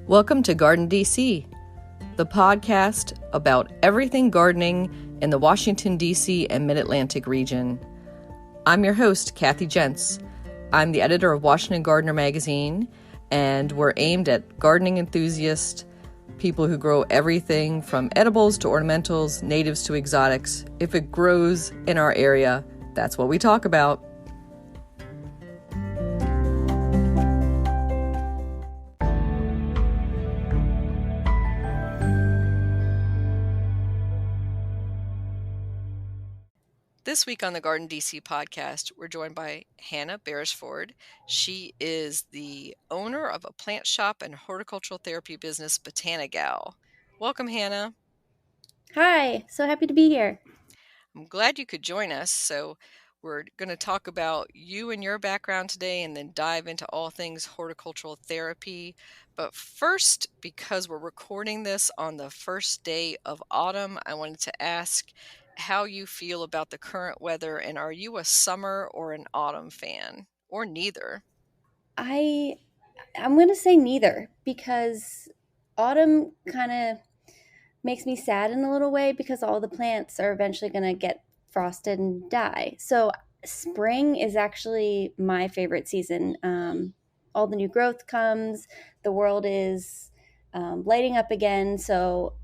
Welcome to Garden DC, the podcast about everything gardening in the Washington, D.C. and Mid-Atlantic region. I'm your host, Kathy Jentz. I'm the editor of Washington Gardener magazine, and we're aimed at gardening enthusiasts, people who grow everything from edibles to ornamentals, natives to exotics. If it grows in our area, that's what we talk about. This week on the Garden DC podcast, we're joined by Hannah Berisford. She is the owner of a plant shop and horticultural therapy business, BotaniGal. Welcome, Hannah. Hi, so happy to be here. I'm glad you could join us. So we're going to talk about you and your background today and then dive into all things horticultural therapy. But first, because we're recording this on the first day of autumn, I wanted to ask how you feel about the current weather, and are you a summer or an autumn fan, or neither? I'm going to say neither, because autumn kind of makes me sad in a little way because all the plants are eventually going to get frosted and die. So spring is actually my favorite season. All the new growth comes, the world is lighting up again. So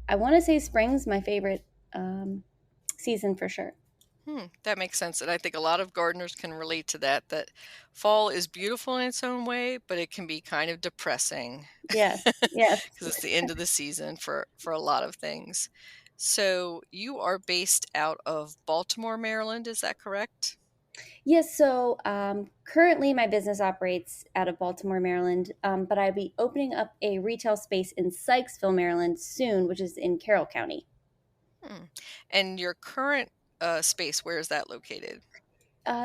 I want to say spring's my favorite season for sure. That makes sense. And I think a lot of gardeners can relate to that fall is beautiful in its own way, but it can be kind of depressing. Yes. Because it's the end of the season for a lot of things. So you are based out of Baltimore, Maryland, is that correct? Yes, so currently my business operates out of Baltimore, Maryland, but I'll be opening up a retail space in Sykesville, Maryland soon, which is in Carroll County. And your current space, where is that located?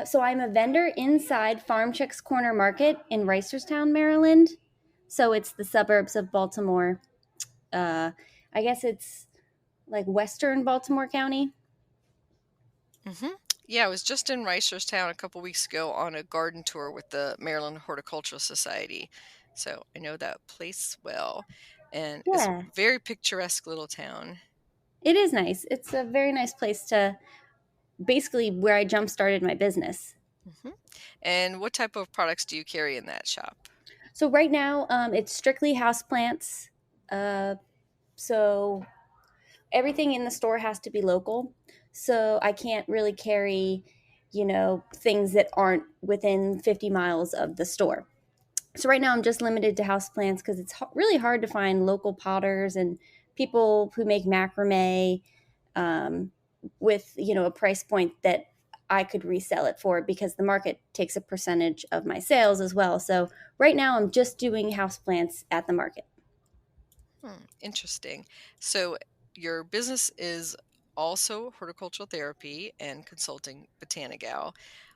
So I'm a vendor inside Farm Chicks Corner Market in Reisterstown, Maryland. So it's the suburbs of Baltimore. I guess it's like western Baltimore County. Yeah, I was just in Reisterstown a couple weeks ago on a garden tour with the Maryland Horticultural Society. So I know that place well. And it's a Yeah, very picturesque little town. it is nice. It's a very nice place to basically where I jump started my business. And what type of products do you carry in that shop? So right now, it's strictly houseplants. So everything in the store has to be local. So I can't really carry, things that aren't within 50 miles of the store. So right now I'm just limited to houseplants because it's really hard to find local potters and people who make macrame with, a price point that I could resell it for, because the market takes a percentage of my sales as well. So right now I'm just doing houseplants at the market. Interesting. So your business is also horticultural therapy and consulting, BotaniGal.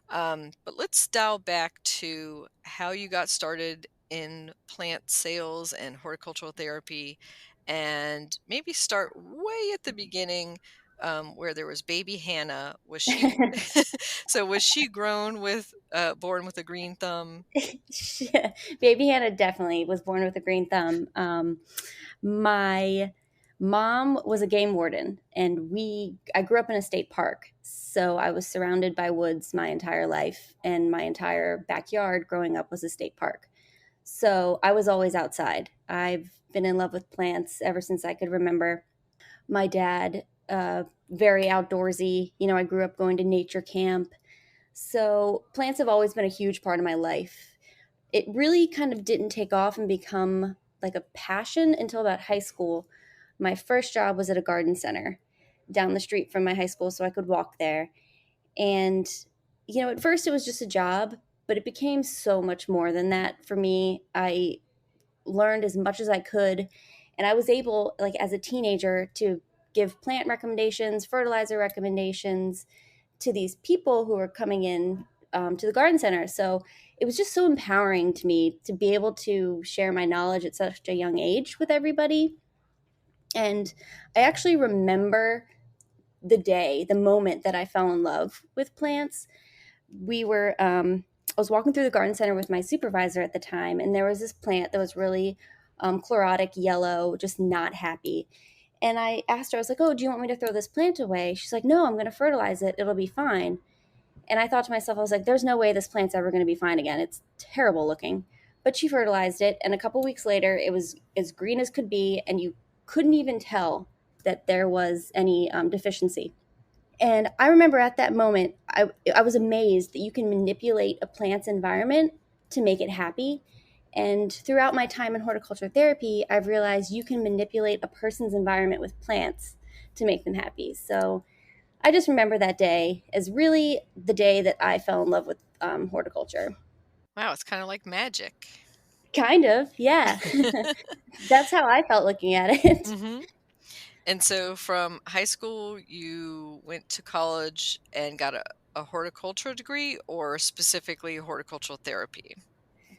But let's dial back to how you got started in plant sales and horticultural therapy, and maybe start way at the beginning, where there was baby Hannah. Was she was she born with a green thumb? Baby Hannah definitely was born with a green thumb. My mom was a game warden, and I grew up in a state park. So I was surrounded by woods my entire life, and my entire backyard growing up was a state park. So I was always outside. I've been in love with plants ever since I could remember. My dad, very outdoorsy. I grew up going to nature camp. So plants have always been a huge part of my life. It really kind of didn't take off and become like a passion until about high school. My first job was at a garden center down the street from my high school, so I could walk there. And, at first it was just a job, but it became so much more than that for me. I learned as much as I could, and I was able, like as a teenager, to give plant recommendations, fertilizer recommendations to these people who were coming in to the garden center. So it was just so empowering to me to be able to share my knowledge at such a young age with everybody. And I actually remember the moment that I fell in love with plants. I was walking through the garden center with my supervisor at the time, and there was this plant that was really chlorotic yellow, just not happy. And I asked her, I was like, "Oh, do you want me to throw this plant away?" She's like, "No, I'm going to fertilize it. It'll be fine." And I thought to myself, I was like, "There's no way this plant's ever going to be fine again. It's terrible looking." But she fertilized it, and a couple weeks later, it was as green as could be, and you couldn't even tell that there was any deficiency. And I remember at that moment, I was amazed that you can manipulate a plant's environment to make it happy. And throughout my time in horticulture therapy, I've realized you can manipulate a person's environment with plants to make them happy. So I just remember that day as really the day that I fell in love with horticulture. Wow, it's kind of like magic. Kind of, yeah. That's how I felt looking at it. Hmm. And so from high school, you went to college and got a horticulture degree or specifically horticultural therapy?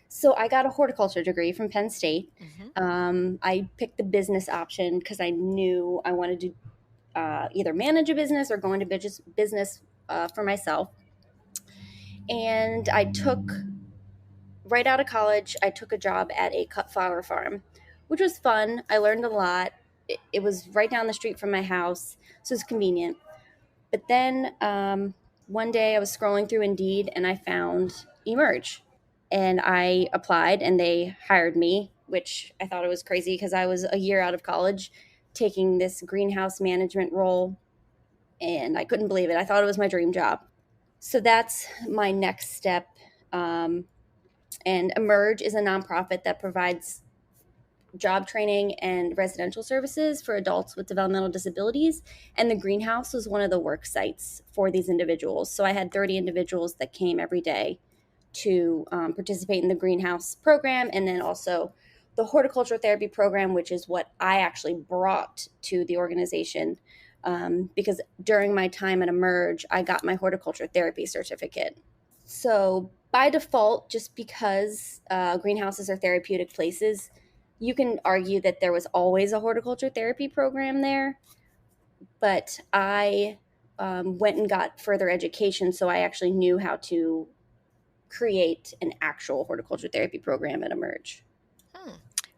So I got a horticulture degree from Penn State. Hmm. I picked the business option because I knew I wanted to either manage a business or go into business for myself. And right out of college, I took a job at a cut flower farm, which was fun. I learned a lot. It was right down the street from my house, so it was convenient. But then one day I was scrolling through Indeed and I found Emerge. And I applied and they hired me, which I thought it was crazy because I was a year out of college taking this greenhouse management role and I couldn't believe it. I thought it was my dream job. So that's my next step. Um, and Emerge is a nonprofit that provides job training and residential services for adults with developmental disabilities. And the greenhouse was one of the work sites for these individuals. So I had 30 individuals that came every day to participate in the greenhouse program and then also the horticultural therapy program, which is what I actually brought to the organization. Because during my time at Emerge, I got my horticulture therapy certificate. So, by default, just because greenhouses are therapeutic places, you can argue that there was always a horticulture therapy program there. But I went and got further education, so I actually knew how to create an actual horticulture therapy program at Emerge. Hmm.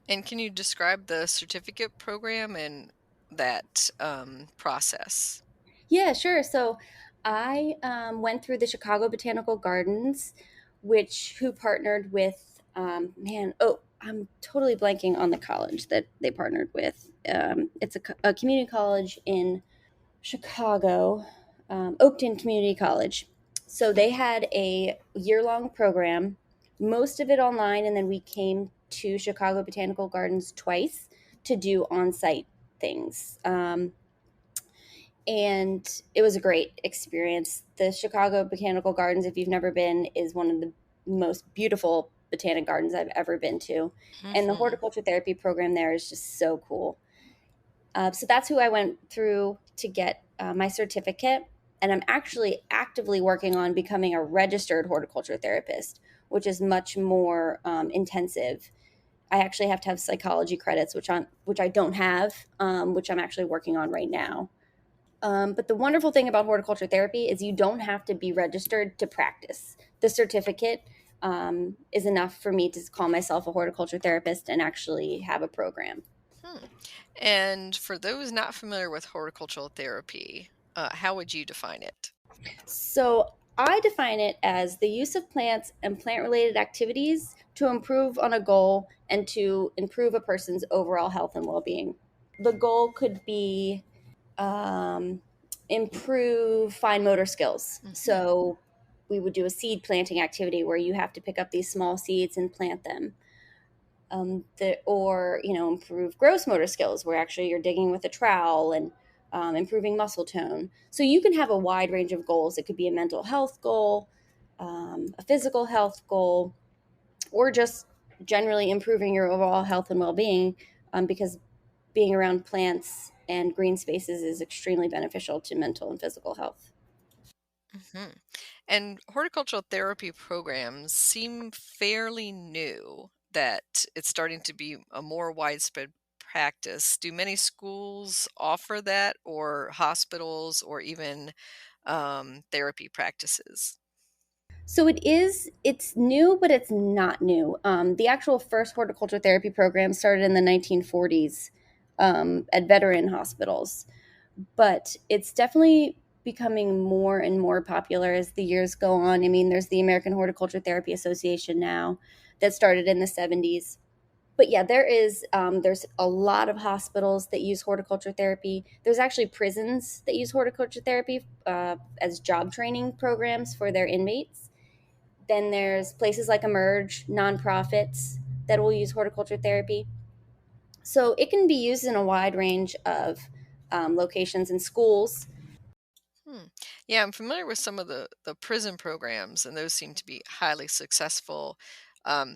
And can you describe the certificate program and that process? Yeah, sure. So I went through the Chicago Botanical Gardens, which who partnered with I'm totally blanking on the college that they partnered with. It's a community college in Chicago, Oakton Community College. So they had a year-long program, most of it online, and then we came to Chicago Botanical Gardens twice to do on-site things. And it was a great experience. The Chicago Botanical Gardens, if you've never been, is one of the most beautiful botanic gardens I've ever been to. And the Hmm. horticulture therapy program there is just so cool. So that's who I went through to get my certificate. And I'm actually actively working on becoming a registered horticulture therapist, which is much more intensive. I actually have to have psychology credits, which I don't have, which I'm actually working on right now. But the wonderful thing about horticulture therapy is you don't have to be registered to practice. The certificate is enough for me to call myself a horticulture therapist and actually have a program. Hmm. And for those not familiar with horticultural therapy, how would you define it? So I define it as the use of plants and plant related activities to improve on a goal and to improve a person's overall health and well being. The goal could be um, improve fine motor skills. Hmm. So we would do a seed planting activity where you have to pick up these small seeds and plant them. Or improve gross motor skills where actually you're digging with a trowel and improving muscle tone. So you can have a wide range of goals. It could be a mental health goal, a physical health goal, or just generally improving your overall health and well-being, because being around plants and green spaces is extremely beneficial to mental and physical health. Hmm. And horticultural therapy programs seem fairly new, that it's starting to be a more widespread practice. Do many schools offer that, or hospitals, or even therapy practices? So it's new, but it's not new. The actual first horticulture therapy program started in the 1940s at veteran hospitals, but it's definitely becoming more and more popular as the years go on. I mean, there's the American Horticulture Therapy Association now that started in the 70s. But yeah, there's a lot of hospitals that use horticulture therapy. There's actually prisons that use horticulture therapy as job training programs for their inmates. Then there's places like Emerge, nonprofits that will use horticulture therapy. So it can be used in a wide range of locations and schools. Hmm. Yeah, I'm familiar with some of the prison programs, and those seem to be highly successful.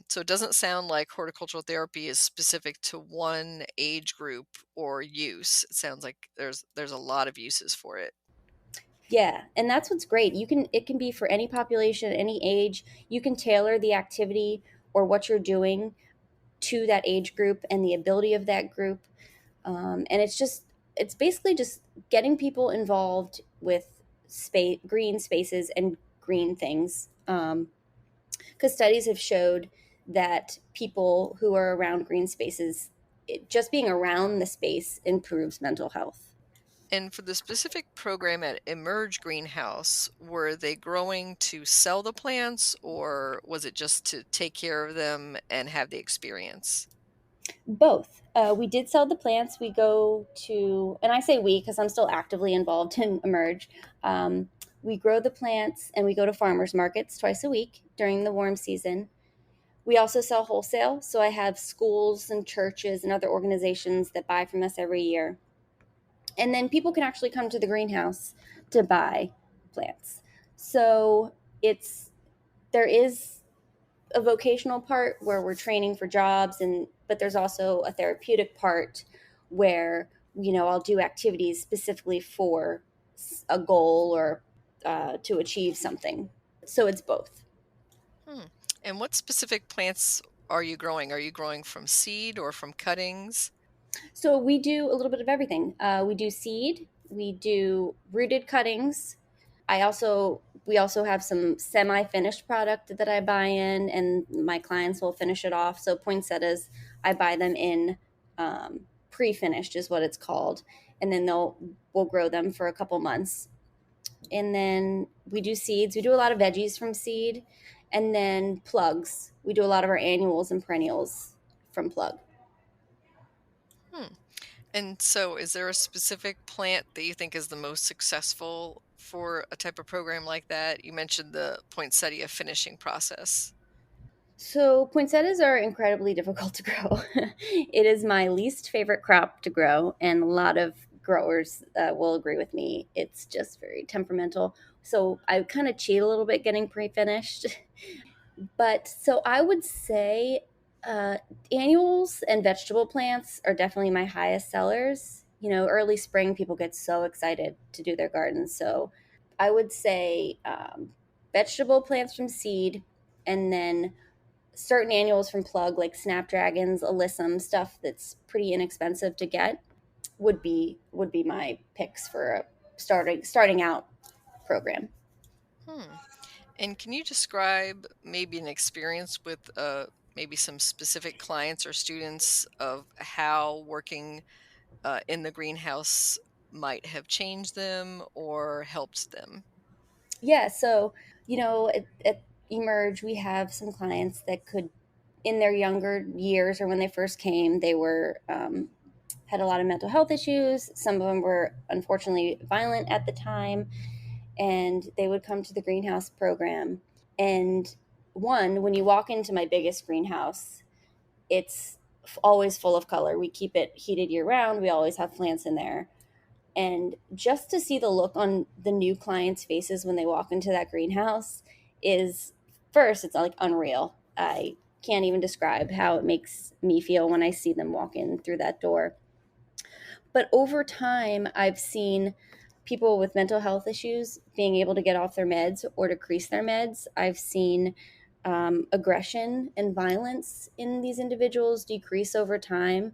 So it doesn't sound like horticultural therapy is specific to one age group or use. It sounds like there's a lot of uses for it. Yeah, and that's what's great. It can be for any population, any age. You can tailor the activity or what you're doing to that age group and the ability of that group. And it's basically just getting people involved with green spaces and green things. Because studies have showed that people who are around green spaces, just being around the space improves mental health. And for the specific program at Emerge Greenhouse, were they growing to sell the plants or was it just to take care of them and have the experience? Both. We did sell the plants. We go to, and I say we because I'm still actively involved in Emerge. Um, we grow the plants and we go to farmers markets twice a week during the warm season. We also sell wholesale. So I have schools and churches and other organizations that buy from us every year. And then people can actually come to the greenhouse to buy plants. So it's, there is a vocational part where we're training for jobs, and but there's also a therapeutic part where I'll do activities specifically for a goal or to achieve something. So it's both. Hmm. And what specific plants are you growing? Are you growing from seed or from cuttings? So we do a little bit of everything. We do seed, we do rooted cuttings. We also have some semi-finished product that I buy in, and my clients will finish it off. So poinsettias, I buy them in pre-finished, is what it's called, and then we'll grow them for a couple months. And then we do seeds. We do a lot of veggies from seed, and then plugs. We do a lot of our annuals and perennials from plug. Hmm. And so, is there a specific plant that you think is the most successful for a type of program like that? You mentioned the poinsettia finishing process. So poinsettias are incredibly difficult to grow. It is my least favorite crop to grow, and a lot of growers will agree with me. It's just very temperamental. So I kind of cheat a little bit getting pre-finished. But so I would say uh, annuals and vegetable plants are definitely my highest sellers. Early spring, people get so excited to do their gardens. So I would say vegetable plants from seed, and then certain annuals from plug like snapdragons, alyssum, stuff that's pretty inexpensive to get would be my picks for a starting out program. Hmm. And can you describe maybe an experience with maybe some specific clients or students of how working in the greenhouse might have changed them or helped them? Yeah, so at Emerge, we have some clients that could, in their younger years or when they first came, they were had a lot of mental health issues. Some of them were unfortunately violent at the time, and they would come to the greenhouse program. And when you walk into my biggest greenhouse, it's always full of color. We keep it heated year round. We always have plants in there. And just to see the look on the new clients' faces when they walk into that greenhouse is first, it's like unreal. I can't even describe how it makes me feel when I see them walk in through that door. But over time, I've seen people with mental health issues being able to get off their meds or decrease their meds. I've seen aggression and violence in these individuals decrease over time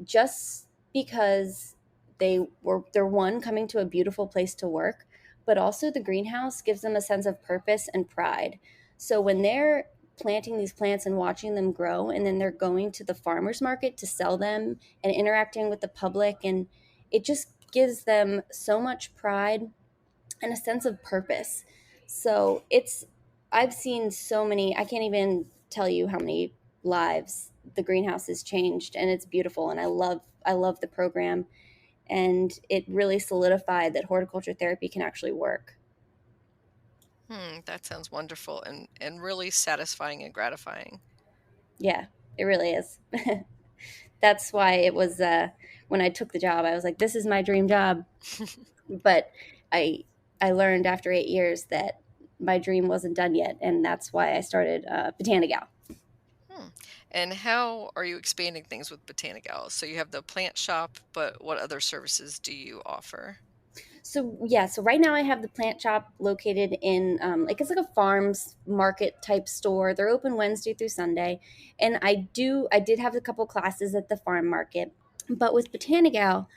just because they're one coming to a beautiful place to work, but also the greenhouse gives them a sense of purpose and pride. So when they're planting these plants and watching them grow, and then they're going to the farmers market to sell them and interacting with the public, and it just gives them so much pride and a sense of purpose. So I've seen so many, I can't even tell you how many lives the greenhouse has changed, and it's beautiful. And I love the program, and it really solidified that horticulture therapy can actually work. That sounds wonderful and really satisfying and gratifying. Yeah, it really is. That's why it was when I took the job, I was like, this is my dream job. But I I learned after 8 years that my dream wasn't done yet, and that's why I started BotaniGal. Hmm. And how are you expanding things with BotaniGal? So you have the plant shop, but what other services do you offer? So yeah, so right now I have the plant shop located in like it's like a farms market type store. They're open Wednesday through Sunday, and I did have a couple classes at the farm market, but with BotaniGal,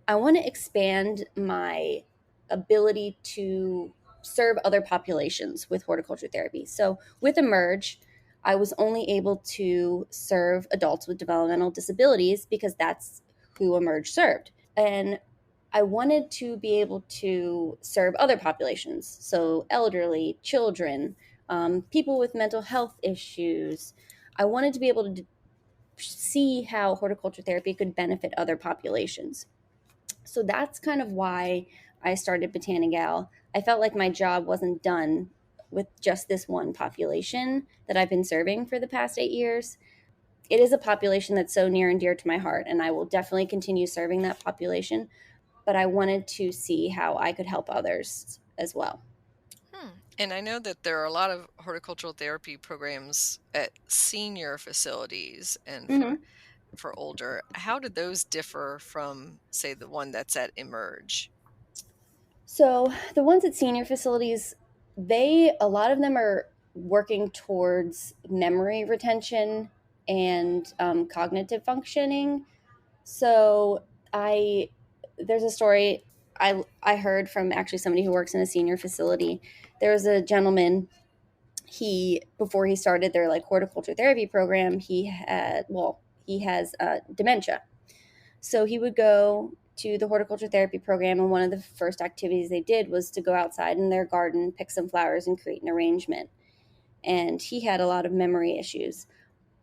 I want to expand my ability to serve other populations with horticulture therapy. So with Emerge, I was only able to serve adults with developmental disabilities because that's who Emerge served. And I wanted to be able to serve other populations, so elderly, children, people with mental health issues. I wanted to be able to see how horticulture therapy could benefit other populations. So that's kind of why I started BotaniGal. I felt like my job wasn't done with just this one population that I've been serving for the past 8 years. It is a population that's so near and dear to my heart, and I will definitely continue serving that population. But I wanted to see how I could help others as well. And I know that there are a lot of horticultural therapy programs at senior facilities and Hmm. for older. How do those differ from, say, the one that's at Emerge? So the ones at senior facilities, a lot of them are working towards memory retention and cognitive functioning. So I there's a story I heard from actually somebody who works in a senior facility. There was a gentleman, he before he started their like horticulture therapy program, he has dementia. So he would go to the horticulture therapy program, and one of the first activities they did was to go outside in their garden, pick some flowers, and create an arrangement. And he had a lot of memory issues,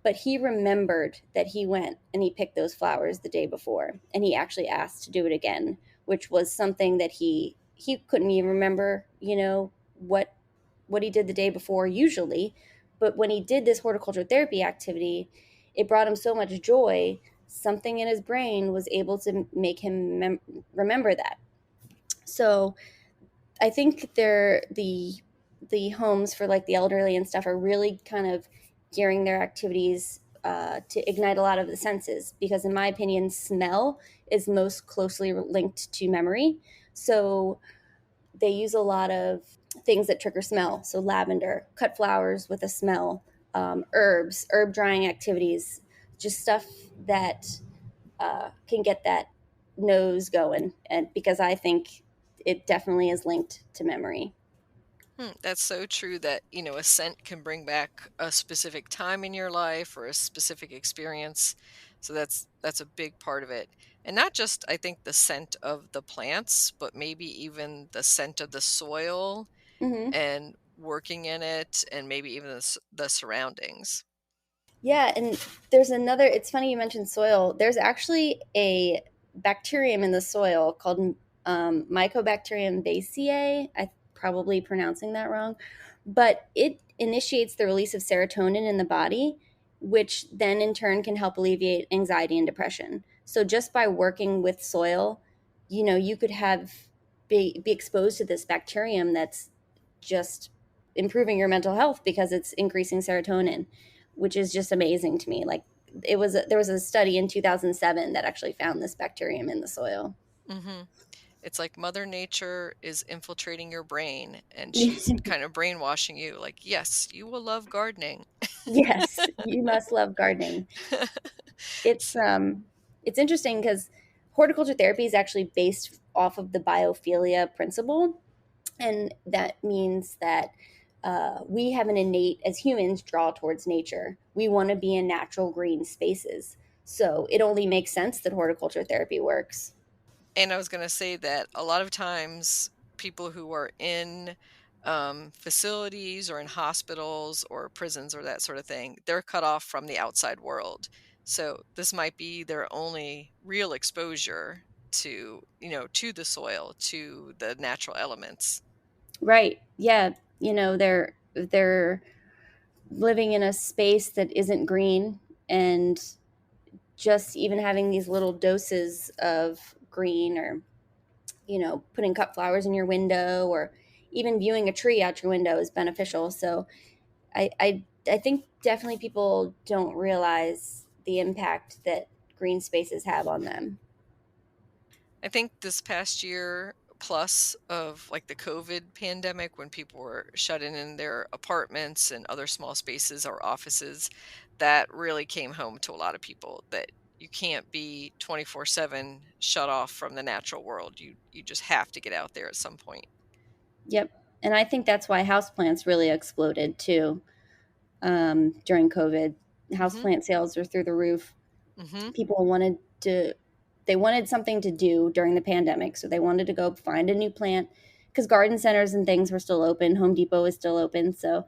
but he remembered that he went and he picked those flowers the day before, and he actually asked to do it again, which was something that he couldn't even remember, what he did the day before usually. But when he did this horticulture therapy activity, it brought him so much joy. Something in his brain was able to make him remember that. So I think the homes for like the elderly and stuff are really kind of gearing their activities to ignite a lot of the senses, because in my opinion, smell is most closely linked to memory. So they use a lot of things that trigger smell. So lavender, cut flowers with a smell, herbs, herb drying activities, just stuff that can get that nose going. And because I think it definitely is linked to memory. That's so true that, a scent can bring back a specific time in your life or a specific experience. So that's a big part of it. And not just, I think, the scent of the plants, but maybe even the scent of the soil Hmm. and working in it and maybe even the surroundings. Yeah, and it's funny you mentioned soil. There's actually a bacterium in the soil called Mycobacterium baciae. I probably pronouncing that wrong, but it initiates the release of serotonin in the body, which then in turn can help alleviate anxiety and depression. So just by working with soil, you could be exposed to this bacterium that's just improving your mental health because it's increasing serotonin, which is just amazing to me. Like there was a study in 2007 that actually found this bacterium in the soil. hmm It's like Mother Nature is infiltrating your brain and she's kind of brainwashing you, like, yes, you will love gardening. Yes, you must love gardening. It's So, it's interesting because horticulture therapy is actually based off of the biophilia principle. And that means that we have an innate, as humans, draw towards nature. We want to be in natural green spaces. So it only makes sense that horticulture therapy works. And I was going to say that a lot of times people who are in facilities or in hospitals or prisons or that sort of thing, they're cut off from the outside world. So this might be their only real exposure to, to the soil, to the natural elements. Right. Yeah. They're living in a space that isn't green, and just even having these little doses of green, or putting cut flowers in your window, or even viewing a tree out your window is beneficial. So I think definitely people don't realize the impact that green spaces have on them. I think this past year plus of like the COVID pandemic, when people were shut in their apartments and other small spaces or offices, that really came home to a lot of people that you can't be 24/7 shut off from the natural world. You just have to get out there at some point. Yep. And I think that's why houseplants really exploded too, during COVID. Mhm. Houseplant sales were through the roof. Mhm. People they wanted something to do during the pandemic. So they wanted to go find a new plant, because garden centers and things were still open. Home Depot was still open. So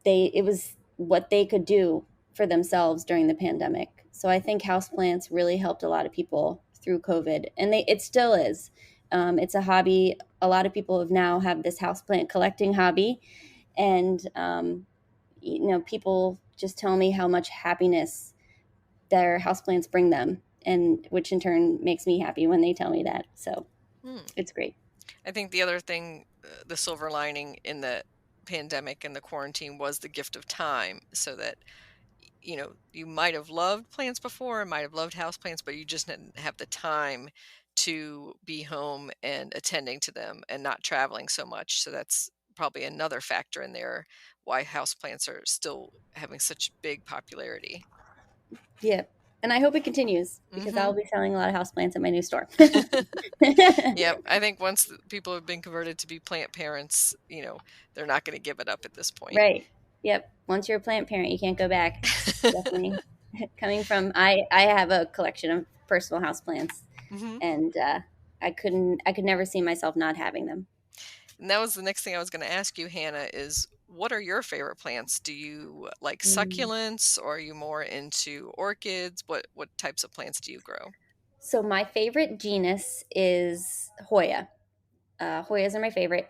it was what they could do for themselves during the pandemic. So I think houseplants really helped a lot of people through COVID, and it still is. It's a hobby. A lot of people have this houseplant collecting hobby, and people just tell me how much happiness their houseplants bring them, and which in turn makes me happy when they tell me that. So Hmm. it's great. I think the other thing, the silver lining in the pandemic and the quarantine was the gift of time, so that you might have loved plants before and might have loved houseplants, but you just didn't have the time to be home and attending to them and not traveling so much. So that's probably another factor in there why houseplants are still having such big popularity. Yeah, and I hope it continues, because Hmm. I'll be selling a lot of houseplants at my new store. Yeah, I think once people have been converted to be plant parents, they're not going to give it up at this point. Right. Yep. Once you're a plant parent, you can't go back. Definitely. Coming from, I have a collection of personal houseplants, Hmm. and I could never see myself not having them. And that was the next thing I was going to ask you, Hannah, is what are your favorite plants? Do you like Mm. succulents or are you more into orchids? What types of plants do you grow? So my favorite genus is Hoya. Hoyas are my favorite,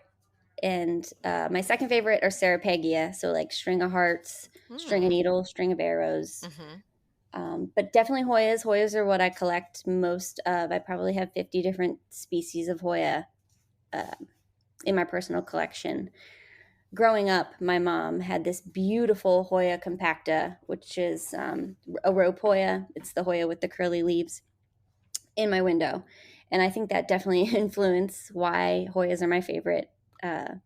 and my second favorite are Ceropegia. So like string of hearts, string of Hmm. needles, string of arrows. Mm-hmm. But definitely Hoyas. Hoyas are what I collect most of. I probably have 50 different species of Hoya uh, in my personal collection. Growing up, my mom had this beautiful Hoya compacta, which is a rope Hoya. It's the Hoya with the curly leaves, in my window. And I think that definitely influenced why Hoyas are my favorite. Uh,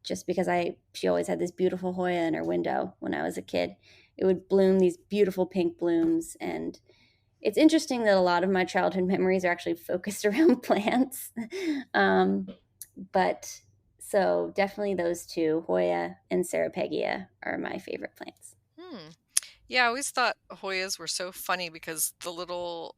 just because she always had this beautiful Hoya in her window when I was a kid. It would bloom these beautiful pink blooms, and it's interesting that a lot of my childhood memories are actually focused around plants. um, but so definitely those two, Hoya and Ceropegia, are my favorite plants. Hmm. Yeah, I always thought Hoyas were so funny because the little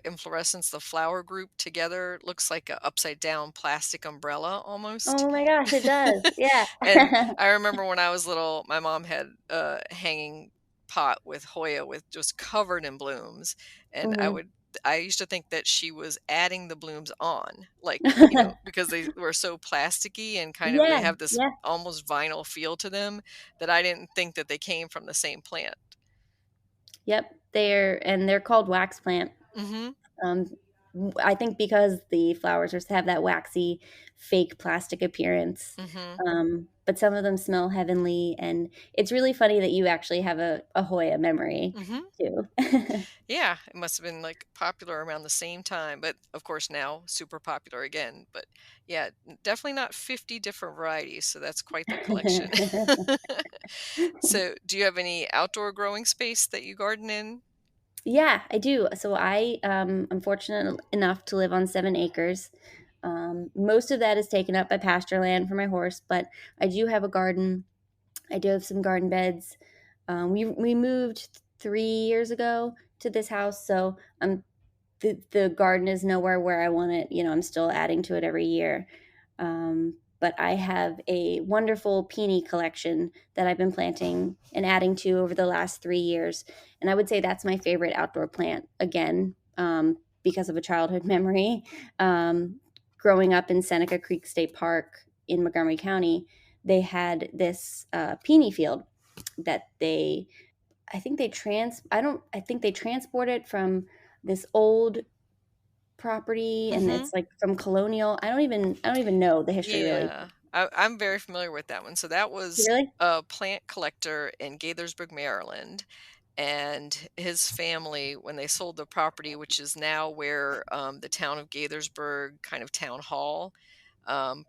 inflorescence, the flower group together looks like a upside down plastic umbrella almost. Oh my gosh, it does. Yeah. And I remember when I was little, my mom had a hanging pot with Hoya with just covered in blooms, and Hmm. I used to think that she was adding the blooms on, like, because they were so plasticky and kind of they Yeah, have this yeah. almost vinyl feel to them that I didn't think that they came from the same plant. Yep. They're called wax plant. Mhm. Um, I think because the flowers have that waxy, fake plastic appearance. Mhm. But some of them smell heavenly, and it's really funny that you actually have a Hoya memory Mhm. too. Yeah, it must have been like popular around the same time, but of course now super popular again. But yeah, definitely not 50 different varieties, so that's quite the collection. So, do you have any outdoor growing space that you garden in? Yeah, I do. So I'm fortunate enough to live on 7 acres. Most of that is taken up by pasture land for my horse, but I do have a garden. I do have some garden beds. We moved 3 years ago to this house, so the garden is nowhere where I want it. I'm still adding to it every year. But I have a wonderful peony collection that I've been planting and adding to over the last 3 years. And I would say that's my favorite outdoor plant, again, because of a childhood memory. Growing up in Seneca Creek State Park in Montgomery County, they had this peony field that I think they transport it from this old property, and Mhm. it's like from colonial. I don't even know the history really. Yeah. I'm very familiar with that one. So that was Really? a plant collector in Gaithersburg, Maryland, and his family, when they sold the property, which is now where, the town of Gaithersburg kind of town hall,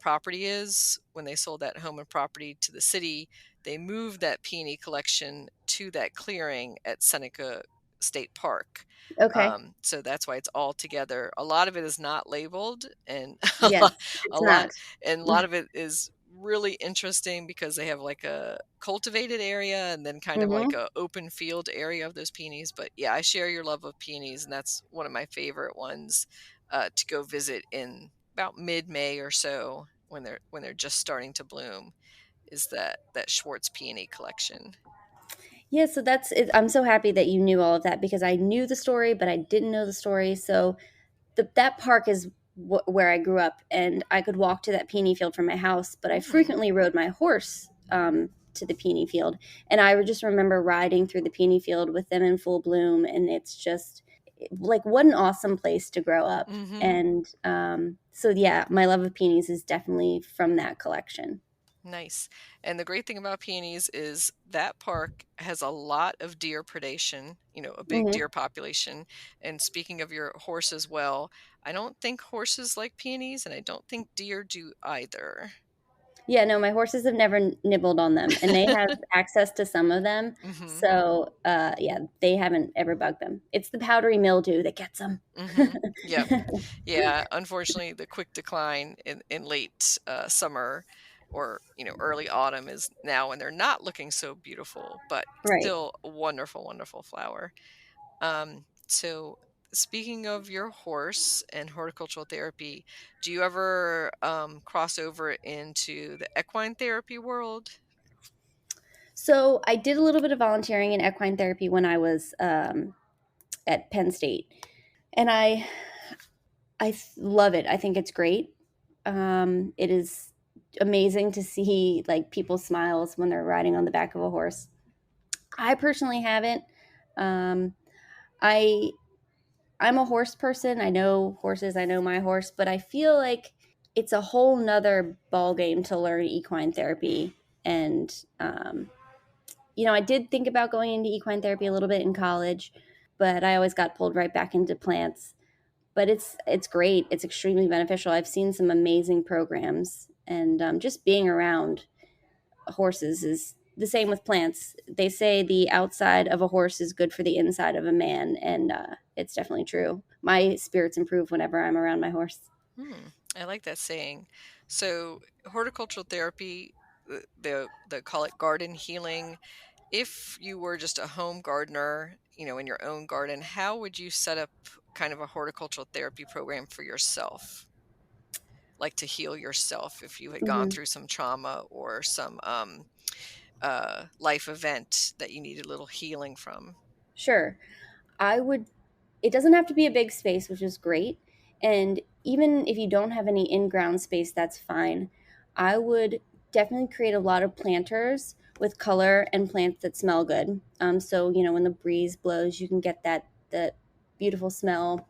property is, when they sold that home and property to the city, they moved that peony collection to that clearing at Seneca State Park. Okay. So that's why it's all together. A lot of it is not labeled, and Yes, a it's lot, not. and a lot of it is really interesting because they have like a cultivated area and then kind of like Mhm. a open field area of those peonies. But yeah, I share your love of peonies, and that's one of my favorite ones to go visit in about mid-May or so when they're just starting to bloom. Is that Schwartz peony collection? Yeah, so that's it. I'm so happy that you knew all of that because I knew the story, but I didn't know the story. So that park is where I grew up, and I could walk to that peony field from my house. But I Hmm. frequently rode my horse to the peony field, and I would just remember riding through the peony field with them in full bloom, and it's just like what an awesome place to grow up. Mm-hmm. And so yeah, my love of peonies is definitely from that collection. Nice. And the great thing about peonies is that park has a lot of deer predation, a big Hmm. deer population. And speaking of your horse as well, I don't think horses like peonies, and I don't think deer do either. Yeah, no, my horses have never nibbled on them, and they have access to some of them. Hmm. So, yeah, they haven't ever bugged them. It's the powdery mildew that gets them. Hmm. Yep. Yeah. Unfortunately, the quick decline in late summer or early autumn is now when they're not looking so beautiful, but Right. still a wonderful, wonderful flower. So speaking of your horse and horticultural therapy, do you ever cross over into the equine therapy world? So, I did a little bit of volunteering in equine therapy when I was at Penn State, and love it. I think it's great. It is amazing to see like people's smiles when they're riding on the back of a horse. I personally haven't. Um, I I'm a horse person. I know horses. I know my horse, but I feel like it's a whole nother ball game to learn equine therapy. And I did think about going into equine therapy a little bit in college, but I always got pulled right back into plants. But it's great. It's extremely beneficial. I've seen some amazing programs, and just being around horses is the same with plants. They say the outside of a horse is good for the inside of a man, and it's definitely true. My spirits improve whenever I'm around my horse. Hmm, I like that saying. So horticultural therapy, they call it garden healing. If you were just a home gardener, in your own garden, how would you set up kind of a horticultural therapy program for yourself? Like to heal yourself if you had gone Hmm. through some trauma or some life event that you needed a little healing from. Sure. I would It doesn't have to be a big space, which is great. And even if you don't have any in-ground space, that's fine. I would definitely create a lot of planters with color and plants that smell good. So when the breeze blows, you can get that beautiful smell.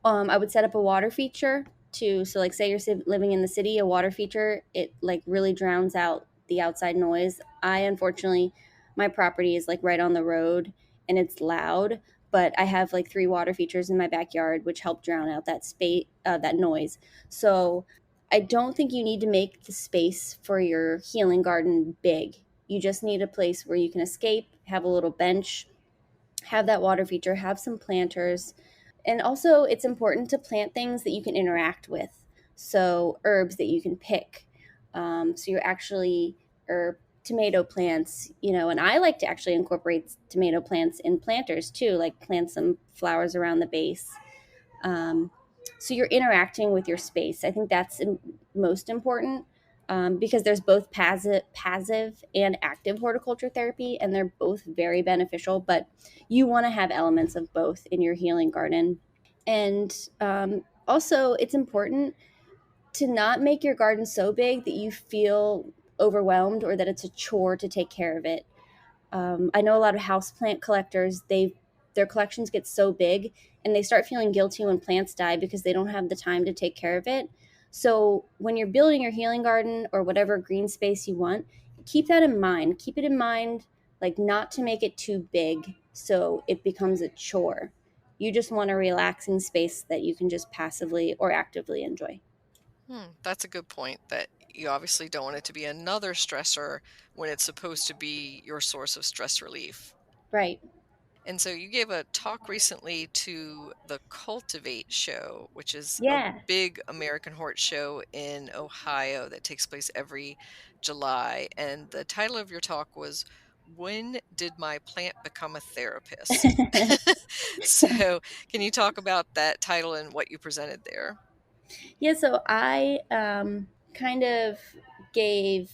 I would set up a water feature too. So, like, say you're living in the city, a water feature, it like really drowns out the outside noise. Unfortunately, my property is like right on the road and it's loud, but I have like three water features in my backyard, which help drown out that that noise. So, I don't think you need to make the space for your healing garden big. You just need a place where you can escape, have a little bench, have that water feature, have some planters, and also, it's important to plant things that you can interact with. so herbs that you can pick. So you're actually, or tomato plants, and I like to actually incorporate tomato plants in planters too, like plant some flowers around the base. Um, so you're interacting with your space. I think that's most important, because there's both passive and active horticulture therapy, and they're both very beneficial. But you want to have elements of both in your healing garden. And also, it's important to not make your garden so big that you feel overwhelmed or that it's a chore to take care of it. I know a lot of houseplant collectors, their collections get so big and they start feeling guilty when plants die because they don't have the time to take care of it. So when you're building your healing garden or whatever green space you want, keep that in mind. Keep it in mind, like not to make it too big so it becomes a chore. You just want a relaxing space that you can just passively or actively enjoy. That's a good point that you obviously don't want it to be another stressor when it's supposed to be your source of stress relief. Right. And so you gave a talk recently to the Cultivate show, which is a Yeah. big American hort show in Ohio that takes place every July. And the title of your talk was When Did My Plant Become a Therapist? So, can you talk about that title and what you presented there? Yeah, so I kind of gave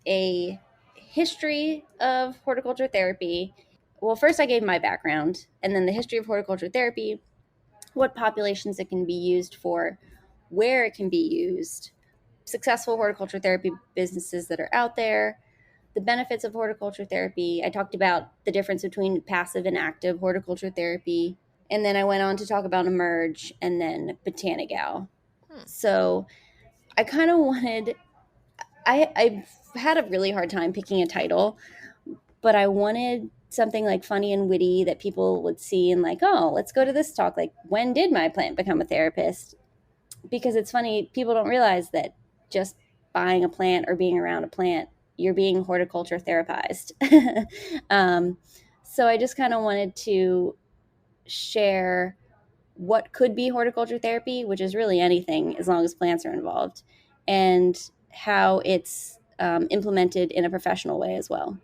a history of horticulture therapy. Well, first I gave my background, and then the history of horticulture therapy, what populations it can be used for, where it can be used, successful horticulture therapy businesses that are out there, the benefits of horticulture therapy. I talked about the difference between passive and active horticulture therapy. And then I went on to talk about Emerge and then BotaniGal. Hmm. So I kind of wanted, I've had a really hard time picking a title, but I wanted something like funny and witty that people would see and like, oh, let's go to this talk. Like, when did my plant become a therapist? Because it's funny, people don't realize that just buying a plant or being around a plant, you're being horticulture therapized. um, so I just kind of wanted to share what could be horticulture therapy, which is really anything as long as plants are involved, and how it's implemented in a professional way as well.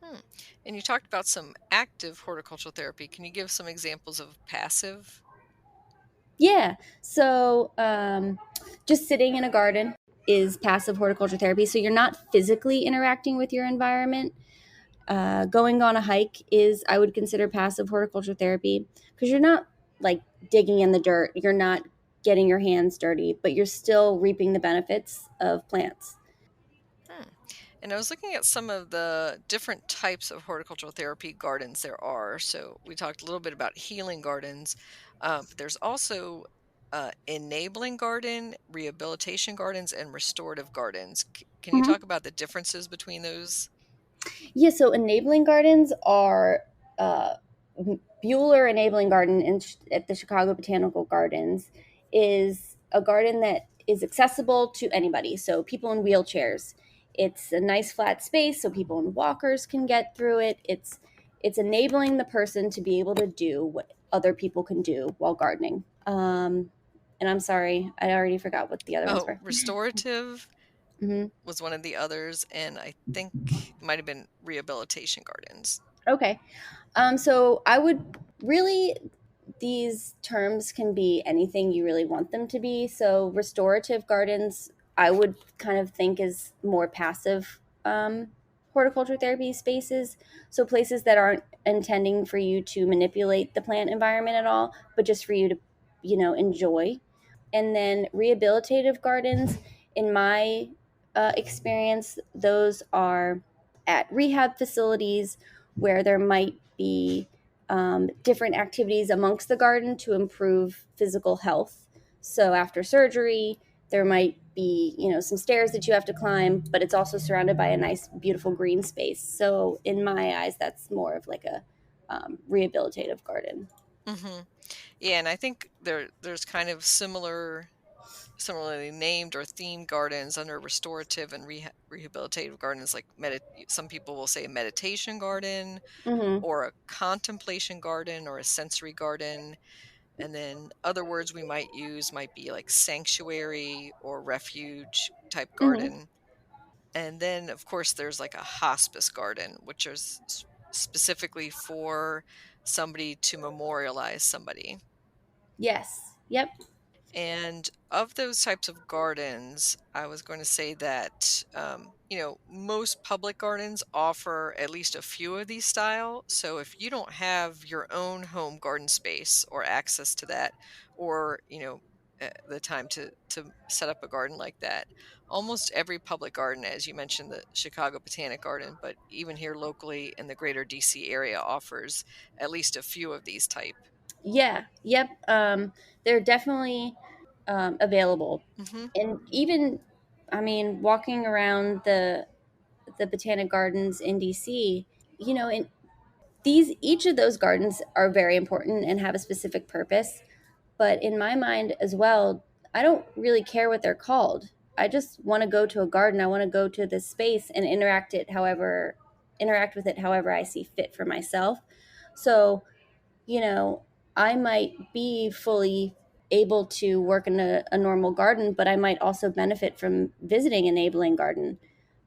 Hmm. And you talked about some active horticultural therapy. Can you give some examples of passive? Yeah. So just sitting in a garden is passive horticulture therapy. So you're not physically interacting with your environment. Going on a hike is, I would consider passive horticulture therapy, because you're not like digging in the dirt, you're not getting your hands dirty, but you're still reaping the benefits of plants. Hmm. And I was looking at some of the different types of horticultural therapy gardens there are. So we talked a little bit about healing gardens, but there's also enabling garden, rehabilitation gardens, and restorative gardens. Can you talk about the differences between those? Yeah, so enabling gardens are uh, Bueller Enabling Garden at the Chicago Botanical Gardens is a garden that is accessible to anybody. So people in wheelchairs. It's a nice flat space so people in walkers can get through it. It's enabling the person to be able to do what other people can do while gardening. And I'm sorry, I already forgot what the other ones Oh, were. restorative Hmm. was one of the others, and I think it might have been rehabilitation gardens. Okay. So I would really, these terms can be anything you really want them to be. So restorative gardens, I would kind of think is more passive horticulture therapy spaces. So places that aren't intending for you to manipulate the plant environment at all, but just for you to, enjoy. And then rehabilitative gardens, in my experience, those are at rehab facilities where there might be different activities amongst the garden to improve physical health. So after surgery, there might be, some stairs that you have to climb, but it's also surrounded by a nice, beautiful green space. So in my eyes, that's more of like a rehabilitative garden. Hmm. Yeah, and I think there's kind of similarly named or themed gardens under restorative and rehabilitative gardens, like some people will say a meditation garden Mm-hmm. or a contemplation garden or a sensory garden. And then other words we might use might be like sanctuary or refuge type Hmm. garden. And then, of course, there's like a hospice garden, which is specifically for somebody to memorialize somebody. Yes. Yep. And of those types of gardens, I was going to say that, most public gardens offer at least a few of these style. So if you don't have your own home garden space or access to that, or, the time to set up a garden like that, almost every public garden, as you mentioned, the Chicago Botanic Garden, but even here locally in the greater DC area offers at least a few of these type. Yeah. Yep. They're definitely available, Hmm. and even, I mean, walking around the botanic gardens in DC, and these each of those gardens are very important and have a specific purpose. But in my mind as well, I don't really care what they're called. I just want to go to a garden. I want to go to this space and interact with it however I see fit for myself. So, you know, I might be fully able to work in a normal garden, but I might also benefit from visiting a neighboring garden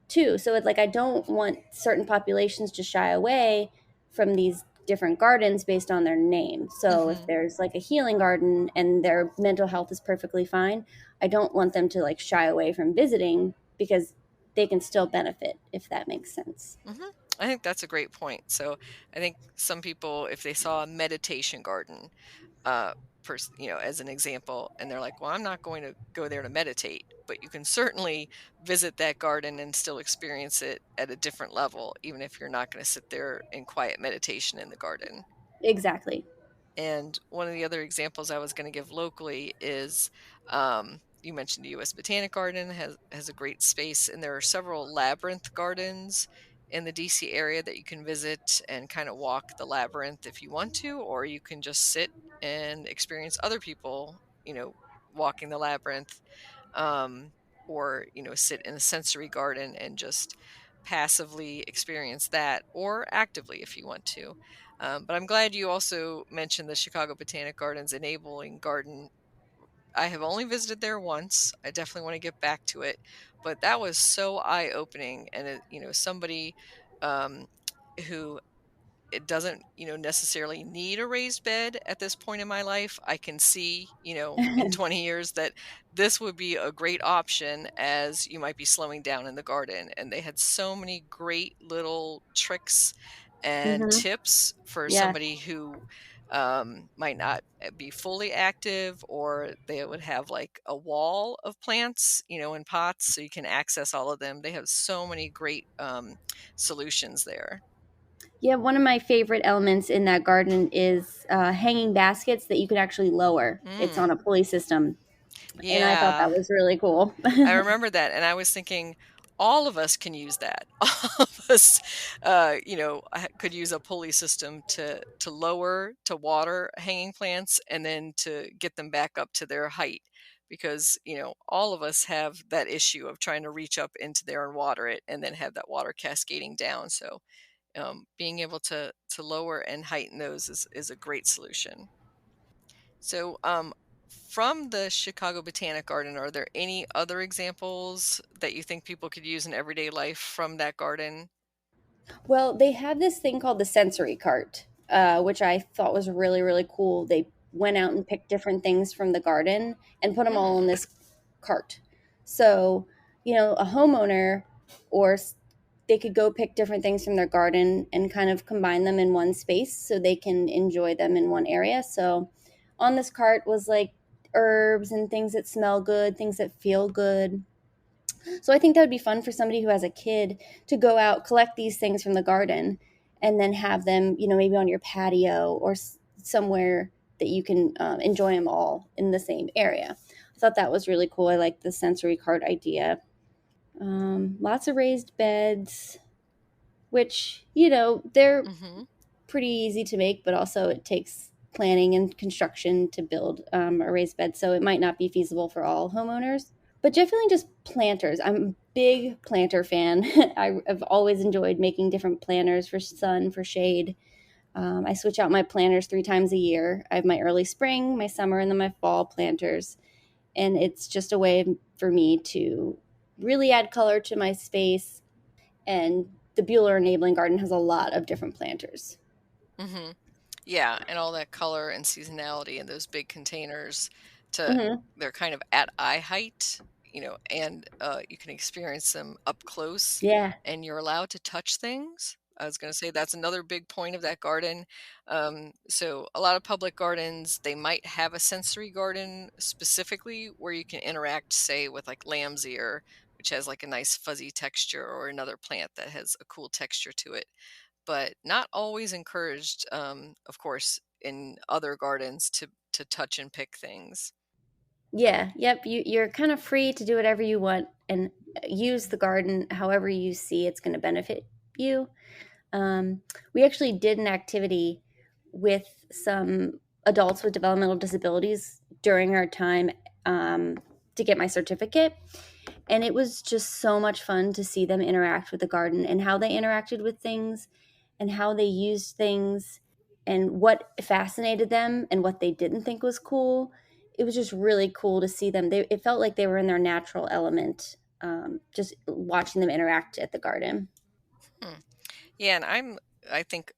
too. So it's like I don't want certain populations to shy away from these different gardens based on their name. So if Hmm. there's like a healing garden and their mental health is perfectly fine, I don't want them to like shy away from visiting because they can still benefit, if that makes sense. Hmm. I think that's a great point. So I think some people, if they saw a meditation garden, uh, as an example, and they're like, "Well, I'm not going to go there to meditate," but you can certainly visit that garden and still experience it at a different level, even if you're not going to sit there in quiet meditation in the garden. Exactly. And one of the other examples I was going to give locally is, you mentioned the U.S. Botanic Garden has a great space, and there are several labyrinth gardens in the DC area that you can visit and kind of walk the labyrinth if you want to, or you can just sit and experience other people, walking the labyrinth, um, or sit in a sensory garden and just passively experience that, or actively if you want to. But I'm glad you also mentioned the Chicago Botanic Gardens enabling garden. I have only visited there once. I definitely want to get back to it, but that was so eye-opening, and somebody um, who it doesn't, necessarily need a raised bed at this point in my life. I can see, in 20 years that this would be a great option as you might be slowing down in the garden. And they had so many great little tricks and Hmm. tips for Yeah. somebody who might not be fully active, or they would have like a wall of plants, in pots so you can access all of them. They have so many great solutions there. Yeah, one of my favorite elements in that garden is hanging baskets that you could actually lower. It's on Mm. a pulley system, and I thought that Yeah, was really cool. I remember that, and I was thinking all of us can use that. All of us, could use a pulley system to lower, to water hanging plants, and then to get them back up to their height, because all of us have that issue of trying to reach up into there and water it, and then have that water cascading down. So, being able to lower and heighten those is a great solution. So, from the Chicago Botanic Garden, are there any other examples that you think people could use in everyday life from that garden? Well, they have this thing called the sensory cart, which I thought was really, really cool. They went out and picked different things from the garden and put them all in Hmm. this cart. So, a homeowner or they could go pick different things from their garden and kind of combine them in one space so they can enjoy them in one area. So, on this cart was like herbs and things that smell good, things that feel good. So I think that would be fun for somebody who has a kid to go out, collect these things from the garden, and then have them, maybe on your patio or somewhere that you can enjoy them all in the same area. I thought that was really cool. I like the sensory cart idea. Lots of raised beds, which, they're Hmm. pretty easy to make, but also it takes planning and construction to build a raised bed. So it might not be feasible for all homeowners. But definitely just planters. I'm a big planter fan. I've always enjoyed making different planters for sun, for shade. I switch out my planters 3 times a year. I have my early spring, my summer, and then my fall planters. And it's just a way for me to really add color to my space. And the Bueller Enabling Garden has a lot of different planters. Mhm. Yeah, and all that color and seasonality in those big containers to Hmm. they're kind of at eye height, and you can experience them up close Yeah. and you're allowed to touch things. I was going to say that's another big point of that garden. So a lot of public gardens, they might have a sensory garden specifically where you can interact, say, with like lamb's ear, which has like a nice fuzzy texture, or another plant that has a cool texture to it, but not always encouraged, of course, in other gardens to touch and pick things. Yeah. Yep. You're kind of free to do whatever you want and use the garden however you see it's going to benefit you. Um, we actually did an activity with some adults with developmental disabilities during our time um, to get my certificate. And it was just so much fun to see them interact with the garden and how they interacted with things and how they used things and what fascinated them and what they didn't think was cool. It was just really cool to see them. It felt like they were in their natural element, just watching them interact at the garden. Hmm. Yeah, and I think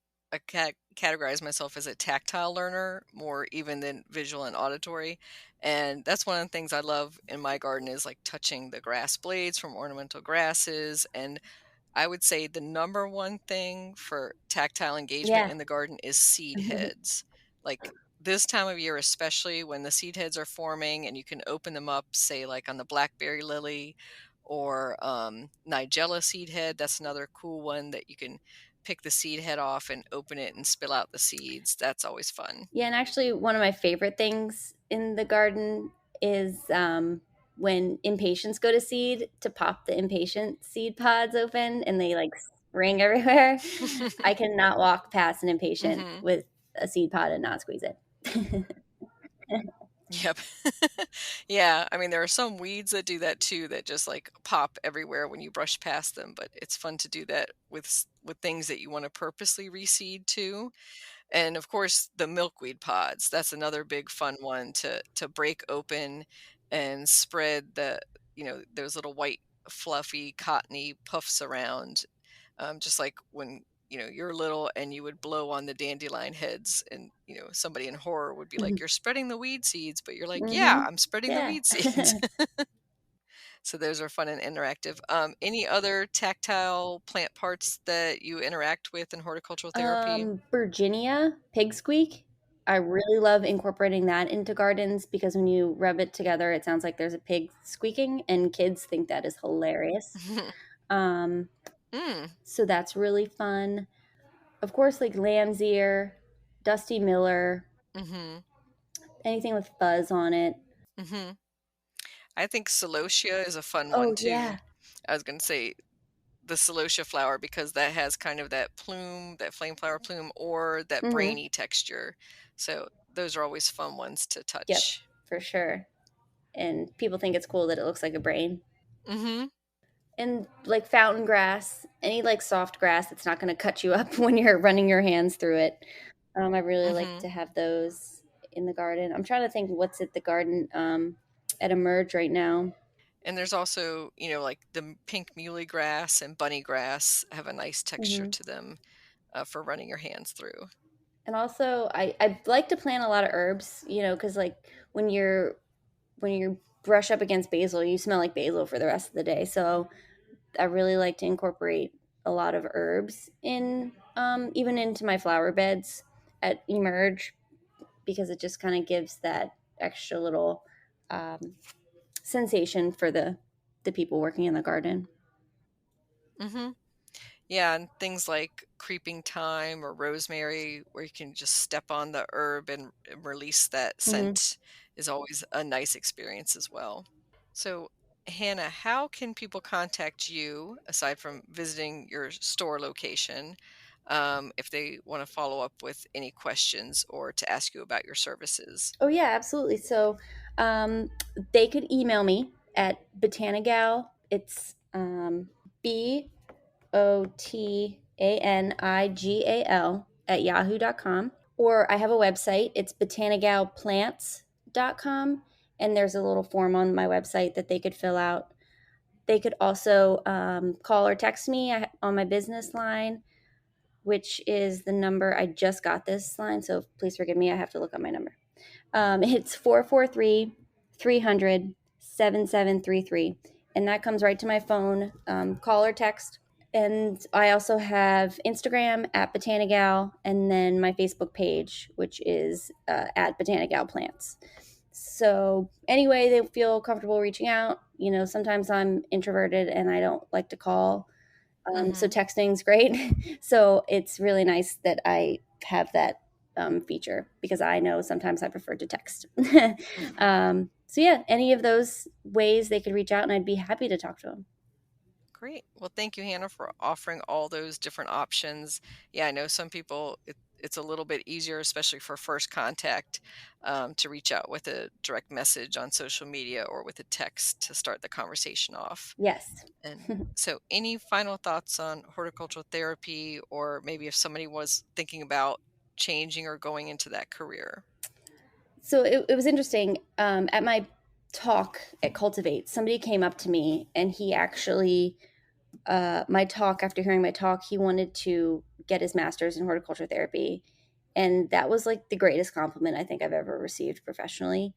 categorize myself as a tactile learner more even than visual and auditory. And that's one of the things I love in my garden is like touching the grass blades from ornamental grasses. And I would say the number one thing for tactile engagement Yeah. in the garden is seed heads. Like this time of year, especially when the seed heads are forming and you can open them up, say, like on the blackberry lily or Nigella seed head. That's another cool one that you can pick the seed head off and open it and spill out the seeds. That's always fun. Yeah, and actually, one of my favorite things in the garden is when impatiens go to seed to pop the impatient seed pods open and they like spring everywhere. I cannot walk past an impatient Hmm. with a seed pod and not squeeze it. Yep. Yeah, I mean, there are some weeds that do that too that just, like, pop everywhere when you brush past them, but it's fun to do that with things that you wanna purposely reseed too. And, of course, the milkweed pods, that's another big fun one to break open and spread those little white, fluffy, cottony puffs around, just like when you're little and you would blow on the dandelion heads, and somebody in horror would be like, "You're spreading the weed seeds," but you're like, "Yeah, Hmm. I'm spreading the Yeah. weed seeds." So those are fun and interactive. Any other tactile plant parts that you interact with in horticultural therapy? Virginia pig squeak. I really love incorporating that into gardens because when you rub it together, it sounds like there's a pig squeaking, and kids think that is hilarious. Um, Mm, so that's really fun. Of course, like lamb's ear, Dusty Miller, mhm, anything with fuzz on it. mhm. I think celosia is a fun one Oh too. yeah. I was gonna say the celosia flower because that has kind of that plume, that flame flower plume, or that Hmm. brainy texture. So those are always fun ones to Yep, touch. for sure. And people think it's cool that it looks like a brain. Mhm. And like fountain grass, any like soft grass that's not going to cut you up when you're running your hands through it. I really like Mhm. to have those in the garden. I'm trying to think what's at the garden at Emerge right now. And there's also, like the pink muhly grass and bunny grass have a nice texture Hmm. to them for running your hands through. And also, I like to plant a lot of herbs, because like when you're when you brush up against basil, you smell like basil for the rest of the day. So I really like to incorporate a lot of herbs in, even into my flower beds at Emerge, because it just kind of gives that extra little um, sensation for the people working in the garden. Mhm. Yeah, and things like creeping thyme or rosemary, where you can just step on the herb and release that Hmm. scent, is always a nice experience as well. So, Hannah, how can people contact you aside from visiting your store location, if they want to follow up with any questions or to ask you about your services? Oh yeah, absolutely. So they could email me at BotaniGal. It's BOTANIGAL at yahoo.com. Or I have a website. It's botanigalplants.com. And there's a little form on my website that they could fill out. They could also call or text me on my business line, which is the number. I just got this line, so please forgive me. I have to look up my number. It's 443 300 7733. And that comes right to my phone. Call or text. And I also have Instagram at BotaniGal, and then my Facebook page, which is at BotaniGal Plants. So anyway, they feel comfortable reaching out. Sometimes I'm introverted and I don't like to call. So Mhm. texting's great. So it's really nice that I have that feature, because I know sometimes I prefer to text. Mhm. So yeah, any of those ways they could reach out, and I'd be happy to talk to them. Great. Well, thank you, Hannah, for offering all those different options. Yeah, I know some people, it's a little bit easier, especially for first contact, to reach out with a direct message on social media or with a text to start the conversation off. Yes. And so, any final thoughts on horticultural therapy, or maybe if somebody was thinking about changing or going into that career? So it was interesting. At my talk at Cultivate, somebody came up to me, and he actually, after hearing my talk, he wanted to get his master's in horticulture therapy. And that was like the greatest compliment I think I've ever received professionally.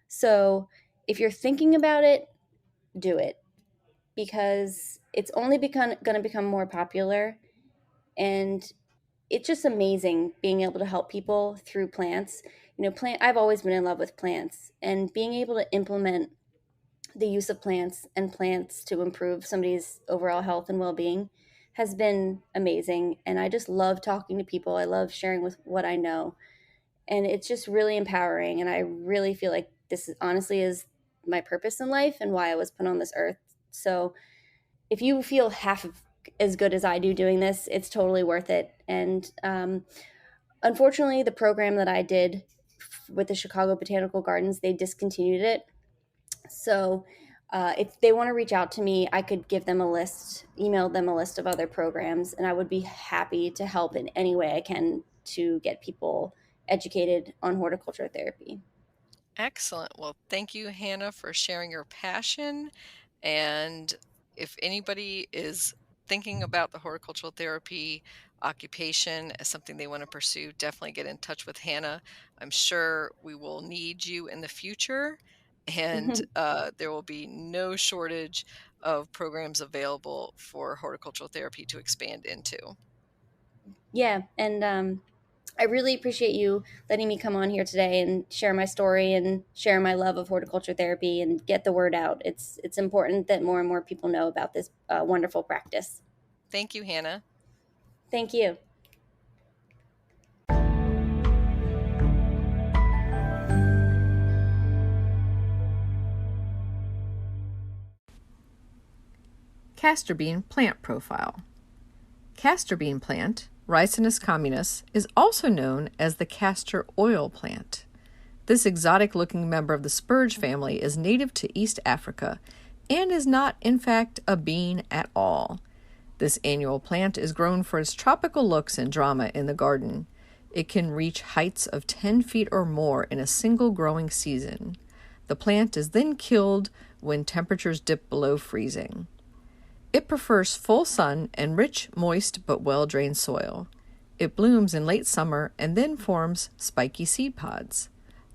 So if you're thinking about it, do it, because it's only going to become more popular. And it's just amazing being able to help people through plants. I've always been in love with plants, and being able to implement the use of plants to improve somebody's overall health and well-being has been amazing. And I just love talking to people. I love sharing with what I know. And it's just really empowering. And I really feel like honestly is my purpose in life and why I was put on this earth. So if you feel half as good as I do doing this, it's totally worth it. And unfortunately, the program that I did with the Chicago Botanical Gardens, they discontinued it. So if they want to reach out to me, I could email them a list of other programs, and I would be happy to help in any way I can to get people educated on horticulture therapy. Excellent. Well, thank you, Hannah, for sharing your passion. And if anybody is thinking about the horticultural therapy occupation as something they want to pursue, definitely get in touch with Hannah. I'm sure we will need you in the future, and there will be no shortage of programs available for horticultural therapy to expand into. Yeah, and I really appreciate you letting me come on here today and share my story and share my love of horticulture therapy and get the word out. It's important that more and more people know about this wonderful practice. Thank you, Hannah. Thank you. Castor bean plant profile. Castor bean plant, Ricinus communis, is also known as the castor oil plant. This exotic-looking member of the spurge family is native to East Africa and is not, in fact, a bean at all. This annual plant is grown for its tropical looks and drama in the garden. It can reach heights of 10 feet or more in a single growing season. The plant is then killed when temperatures dip below freezing. It prefers full sun and rich, moist, but well-drained soil. It blooms in late summer and then forms spiky seed pods.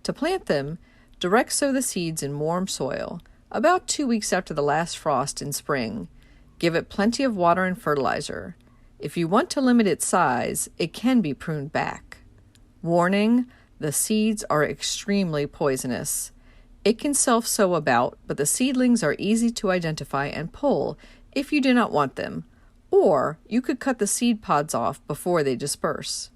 To plant them, direct sow the seeds in warm soil, about 2 weeks after the last frost in spring. Give it plenty of water and fertilizer. If you want to limit its size, it can be pruned back. Warning: the seeds are extremely poisonous. It can self-sow about, but the seedlings are easy to identify and pull if you do not want them, or you could cut the seed pods off before they disperse.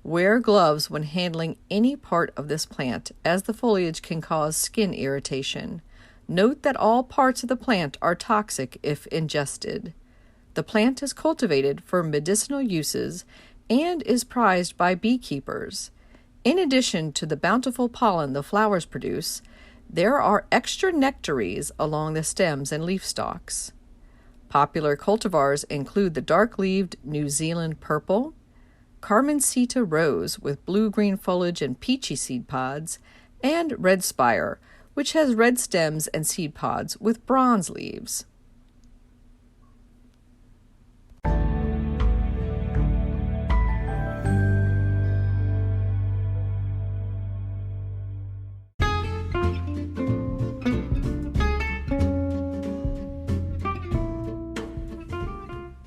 Wear gloves when handling any part of this plant, as the foliage can cause skin irritation. Note that all parts of the plant are toxic if ingested. The plant is cultivated for medicinal uses and is prized by beekeepers. In addition to the bountiful pollen the flowers produce, there are extra nectaries along the stems and leaf stalks. Popular cultivars include the dark-leaved New Zealand purple, Carmencita Rose with blue-green foliage and peachy seed pods, and Red Spire, which has red stems and seed pods with bronze leaves.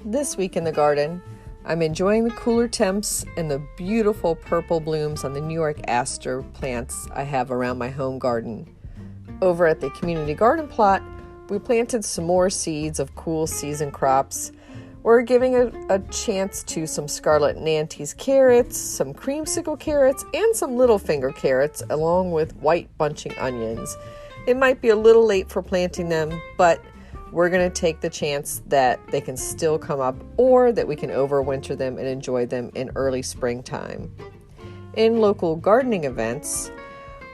This week in the garden, I'm enjoying the cooler temps and the beautiful purple blooms on the New York aster plants I have around my home garden. Over at the community garden plot, we planted some more seeds of cool season crops. We're giving a chance to some Scarlet Nantes carrots, some creamsicle carrots, and some little finger carrots, along with white bunching onions. It might be a little late for planting them, but we're going to take the chance that they can still come up or that we can overwinter them and enjoy them in early springtime. In local gardening events,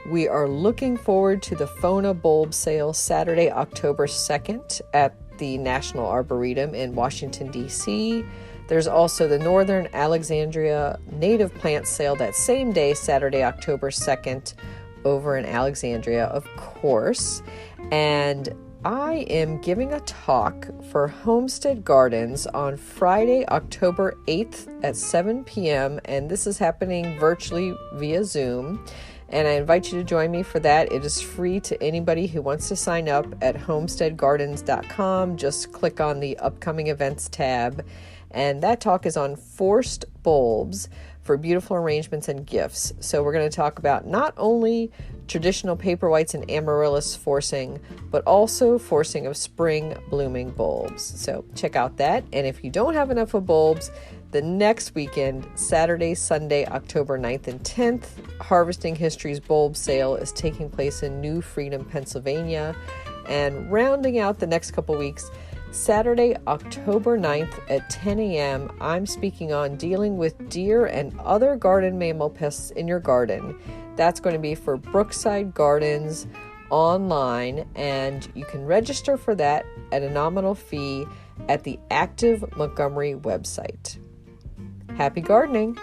we are looking forward to the Fona bulb sale Saturday, October 2nd at the National Arboretum in Washington, D.C. There's also the Northern Alexandria native plant sale that same day, Saturday, October 2nd, over in Alexandria, of course. And I am giving a talk for Homestead Gardens on Friday, October 8th at 7 p.m. and this is happening virtually via Zoom. And I invite you to join me for that. It is free to anybody who wants to sign up at homesteadgardens.com. Just click on the upcoming events tab. And that talk is on forced bulbs for beautiful arrangements and gifts. So we're going to talk about not only traditional paper whites and amaryllis forcing, but also forcing of spring blooming bulbs. So check out that. And if you don't have enough of bulbs, the next weekend, Saturday, Sunday, October 9th and 10th, Harvesting History's bulb sale is taking place in New Freedom, Pennsylvania. And rounding out the next couple weeks, Saturday, October 9th at 10 a.m., I'm speaking on dealing with deer and other garden mammal pests in your garden. That's going to be for Brookside Gardens online, and you can register for that at a nominal fee at the Active Montgomery website. Happy gardening!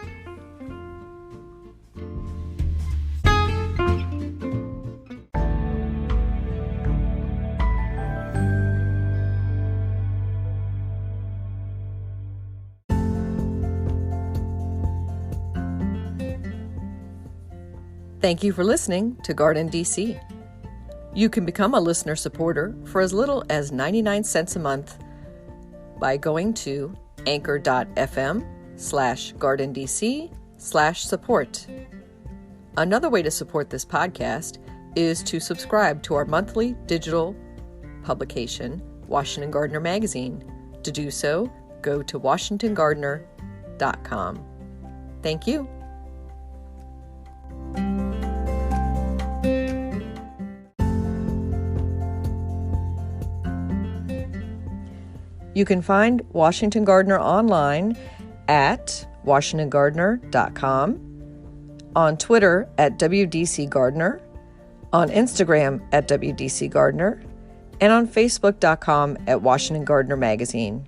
Thank you for listening to Garden DC. You can become a listener supporter for as little as 99 cents a month by going to anchor.fm/gardendc/support. Another way to support this podcast is to subscribe to our monthly digital publication, Washington Gardener Magazine. To do so, go to washingtongardener.com. Thank you. You can find Washington Gardener online at washingtongardener.com, on Twitter at WDC Gardener, on Instagram at WDC Gardener, and on Facebook.com at Washington Gardener Magazine.